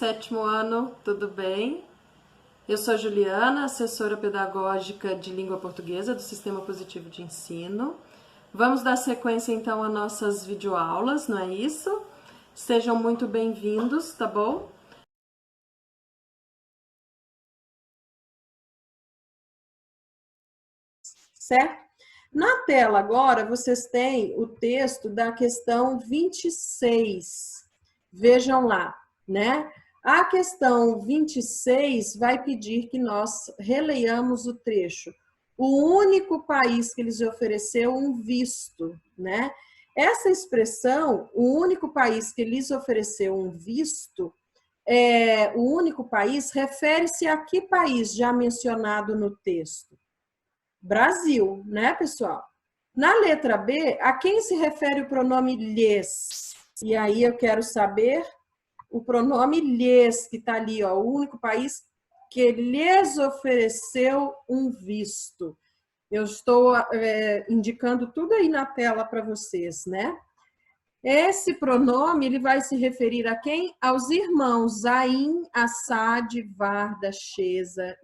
sétimo ano, tudo bem? Eu sou a Juliana, assessora pedagógica de língua portuguesa do Sistema Positivo de Ensino. Vamos dar sequência então a nossas videoaulas, não é isso? Sejam muito bem-vindos, tá bom? Certo? Na tela agora, vocês têm o texto da questão 26. Vejam lá, né? A questão 26 vai pedir que nós releiamos o trecho. O único país que lhes ofereceu um visto, né? Essa expressão, o único país que lhes ofereceu um visto, o único país, refere-se a que país já mencionado no texto? Brasil, né, pessoal? Na letra B, a quem se refere o pronome lhes? E aí eu quero saber o pronome lhes, que está ali, ó, o único país que lhes ofereceu um visto. Eu estou indicando tudo aí na tela para vocês, né? Esse pronome, ele vai se referir a quem? Aos irmãos Zain, Assad, Varda, Sheza,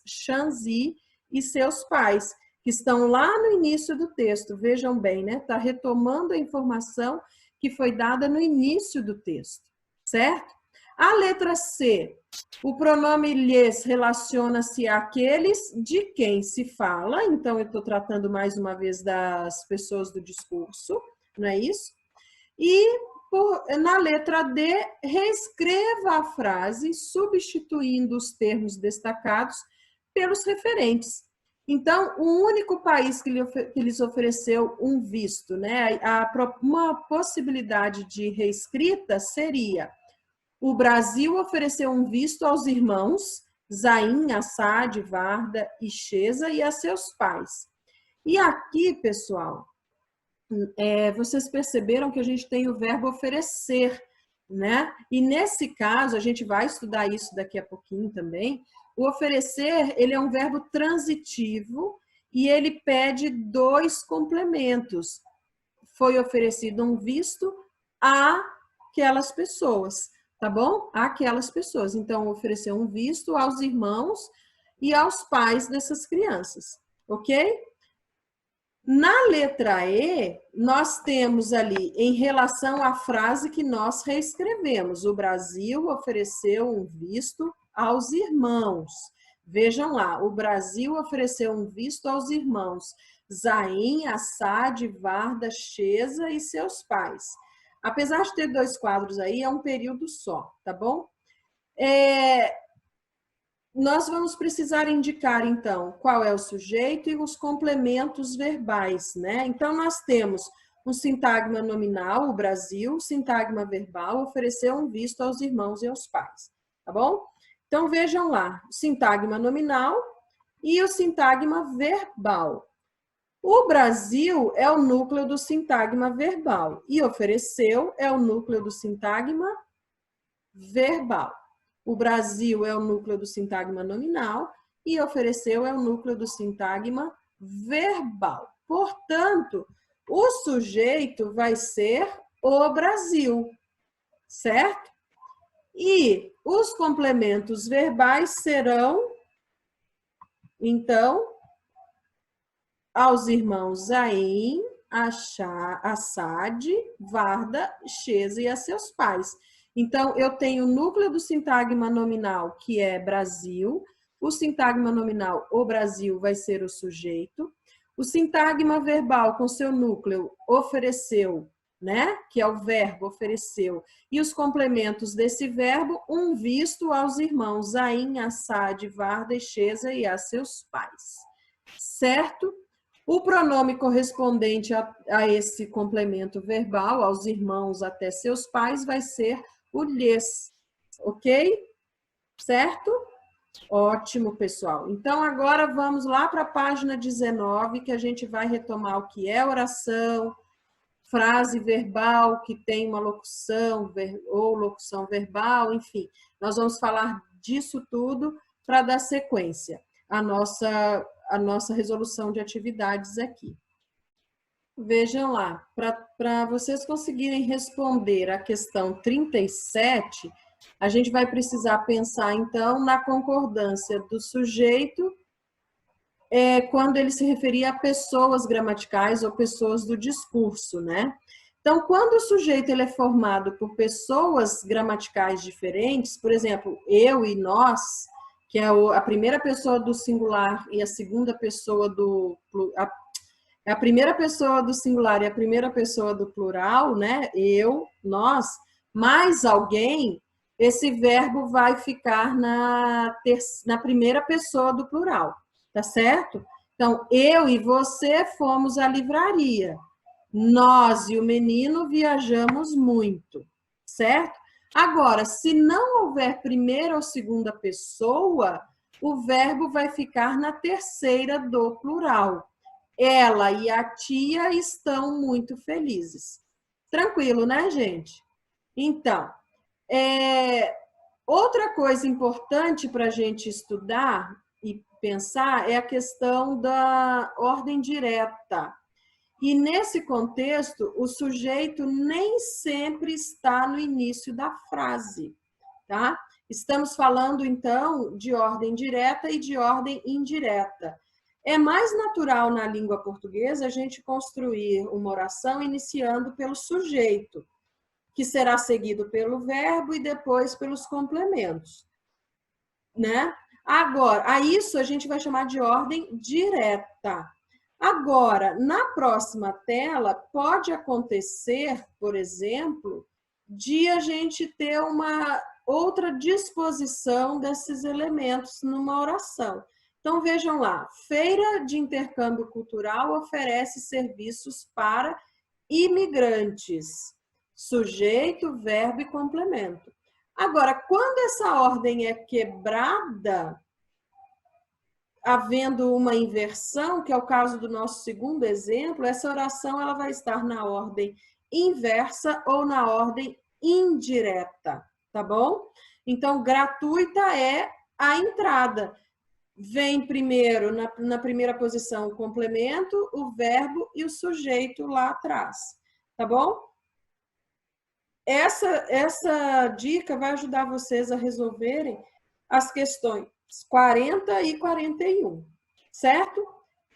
Shanzi e seus pais, que estão lá no início do texto. Vejam bem, né? Está retomando a informação que foi dada no início do texto, certo? A letra C, o pronome lhes relaciona-se àqueles de quem se fala, então eu estou tratando mais uma vez das pessoas do discurso, não é isso? E na letra D, reescreva a frase substituindo os termos destacados pelos referentes. Então, o único país que lhes ofereceu um visto, né? Uma possibilidade de reescrita seria: o Brasil ofereceu um visto aos irmãos Zain, Assad, Varda e Sheza e a seus pais. E aqui, pessoal, vocês perceberam que a gente tem o verbo oferecer, né? E nesse caso, a gente vai estudar isso daqui a pouquinho também. O oferecer, ele é um verbo transitivo e ele pede dois complementos. Foi oferecido um visto àquelas pessoas, tá bom? Àquelas pessoas. Então, ofereceu um visto aos irmãos e aos pais dessas crianças, ok? Na letra E, nós temos ali, em relação à frase que nós reescrevemos, o Brasil ofereceu um visto aos irmãos. Vejam lá, o Brasil ofereceu um visto aos irmãos Zain, Assad, Varda, Sheza e seus pais. Apesar de ter dois quadros aí, é um período só, tá bom? Nós vamos precisar indicar, então, qual é o sujeito e os complementos verbais, né? Então, nós temos um sintagma nominal, o Brasil, sintagma verbal, ofereceu um visto aos irmãos e aos pais, tá bom? Então, vejam lá, o sintagma nominal e o sintagma verbal. O Brasil é o núcleo do sintagma verbal e ofereceu é o núcleo do sintagma verbal. O Brasil é o núcleo do sintagma nominal e ofereceu é o núcleo do sintagma verbal. Portanto, o sujeito vai ser o Brasil, certo? E os complementos verbais serão, então, aos irmãos Zain, Assad, Varda, Sheza e a seus pais. Então, eu tenho o núcleo do sintagma nominal, que é Brasil. O sintagma nominal, o Brasil, vai ser o sujeito. O sintagma verbal, com seu núcleo, ofereceu, né? Que é o verbo, ofereceu. E os complementos desse verbo, um visto aos irmãos Zain, Assad, Varda e Sheza e a seus pais. Certo? O pronome correspondente a esse complemento verbal, aos irmãos até seus pais, vai ser o lhes, ok? Certo? Ótimo, pessoal. Então, agora vamos lá para a página 19, que a gente vai retomar o que é oração, frase verbal que tem uma locução ou locução verbal, enfim. Nós vamos falar disso tudo para dar sequência à nossa resolução de atividades aqui. Vejam lá, para vocês conseguirem responder a questão 37, A gente vai precisar pensar, então, na concordância do sujeito quando ele se referia a pessoas gramaticais ou pessoas do discurso, né? Então, quando o sujeito ele é formado por pessoas gramaticais diferentes, por exemplo, eu e nós, que é a primeira pessoa do singular e a segunda pessoa do... A primeira pessoa do singular e a primeira pessoa do plural, né? Eu, nós, mais alguém, esse verbo vai ficar na primeira pessoa do plural, tá certo? Então, eu e você fomos à livraria. Nós e o menino viajamos muito, certo? Agora, se não houver primeira ou segunda pessoa, o verbo vai ficar na terceira do plural. Ela e a tia estão muito felizes. Tranquilo, né, gente? Então, outra coisa importante para a gente estudar e pensar é a questão da ordem direta. E nesse contexto, o sujeito nem sempre está no início da frase, tá? Estamos falando, então, de ordem direta e de ordem indireta. É mais natural na língua portuguesa a gente construir uma oração iniciando pelo sujeito, que será seguido pelo verbo e depois pelos complementos, né? Agora, a isso a gente vai chamar de ordem direta. Agora, na próxima tela, pode acontecer, por exemplo, de a gente ter uma outra disposição desses elementos numa oração. Então, vejam lá, Feira de Intercâmbio Cultural oferece serviços para imigrantes. Sujeito, verbo e complemento. Agora, quando essa ordem é quebrada, havendo uma inversão, que é o caso do nosso segundo exemplo, essa oração ela vai estar na ordem inversa ou na ordem indireta, tá bom? Então, gratuita é a entrada. Vem primeiro, na primeira posição, o complemento, o verbo e o sujeito lá atrás, tá bom? Essa dica vai ajudar vocês a resolverem as questões 40 e 41, certo?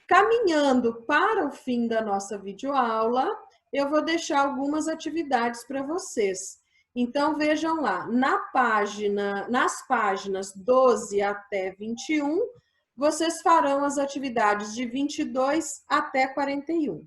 Caminhando para o fim da nossa videoaula, eu vou deixar algumas atividades para vocês. Então, vejam lá, nas páginas 12 até 21, vocês farão as atividades de 22 até 41.